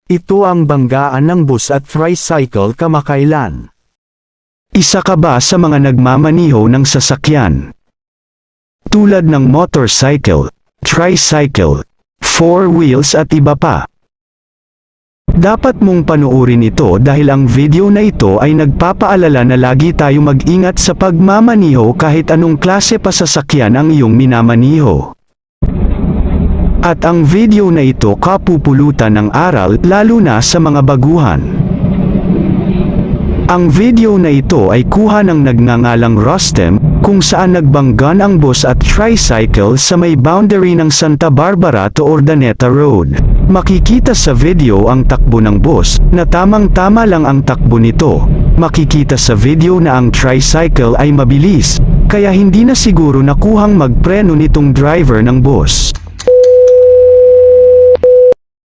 Ito ang banggaan ng bus at tricycle kamakailan. Isa ka ba sa mga nagmamaniho ng sasakyan? Tulad ng motorcycle, tricycle, four wheels at iba pa. Dapat mong panuorin ito dahil ang video na ito ay nagpapaalala na lagi tayo mag-ingat sa pagmamaniho kahit anong klase pa sasakyan ang iyong minamaniho. At ang video na ito kapupulutan ng aral lalo na sa mga baguhan. Ang video na ito ay kuha ng nagngangalang Rostem, kung saan nagbanggan ang bus at tricycle sa may boundary ng Santa Barbara to Urdaneta Road. Makikita sa video ang takbo ng bus, na tamang-tama lang ang takbo nito. Makikita sa video na ang tricycle ay mabilis, kaya hindi na siguro nakuhang magpreno nitong driver ng bus.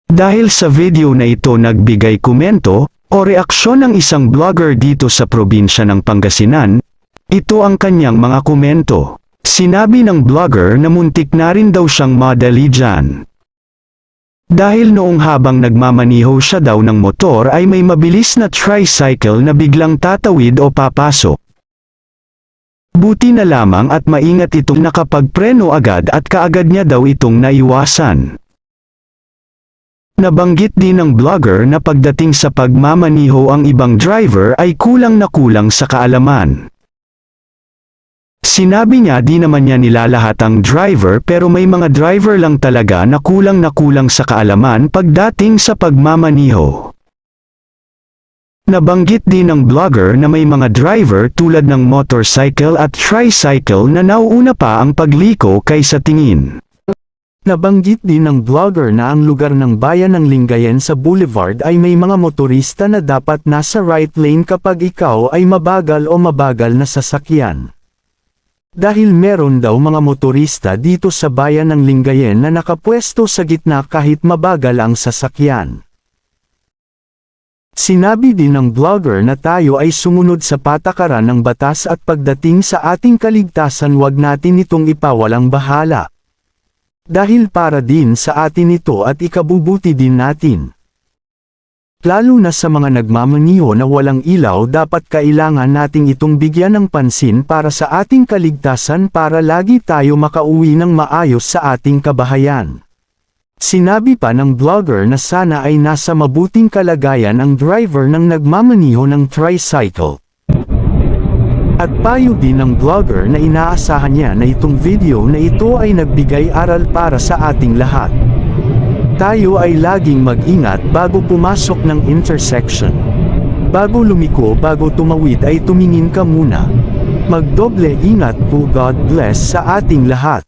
Dahil sa video na ito nagbigay komento o reaksyon ng isang vlogger dito sa probinsya ng Pangasinan, ito ang kanyang mga komento. Sinabi ng vlogger na muntik na rin daw siyang madali dyan. Dahil noong habang nagmamaniho siya daw ng motor ay may mabilis na tricycle na biglang tatawid o papasok. Buti na lamang at maingat itong nakapagpreno agad at kaagad niya daw itong naiwasan. Nabanggit din ng vlogger na pagdating sa pagmamaniho ang ibang driver ay kulang na kulang sa kaalaman. Sinabi niya di naman niya nilalahat ang driver pero may mga driver lang talaga na kulang sa kaalaman pagdating sa pagmamaniho. Nabanggit din ng vlogger na may mga driver tulad ng motorcycle at tricycle na nauuna pa ang pagliko kaysa tingin. Nabanggit din ng vlogger na ang lugar ng bayan ng Lingayen sa Boulevard ay may mga motorista na dapat nasa right lane kapag ikaw ay mabagal o mabagal na sasakyan. Dahil meron daw mga motorista dito sa bayan ng Lingayen na nakapwesto sa gitna kahit mabagal ang sasakyan. Sinabi din ng vlogger na tayo ay sumunod sa patakaran ng batas at pagdating sa ating kaligtasan wag natin itong ipawalang bahala. Dahil para din sa atin ito at ikabubuti din natin. Lalo na sa mga nagmamaniho na walang ilaw dapat kailangan nating itong bigyan ng pansin para sa ating kaligtasan para lagi tayo makauwi ng maayos sa ating kabahayan. Sinabi pa ng vlogger na sana ay nasa mabuting kalagayan ang driver ng nagmamaniho ng tricycle. At payo din ng vlogger na inaasahan niya na itong video na ito ay nagbigay aral para sa ating lahat. Tayo ay laging mag-ingat bago pumasok ng intersection. Bago lumiko bago tumawid ay tumingin ka muna. Magdoble ingat po. God bless sa ating lahat.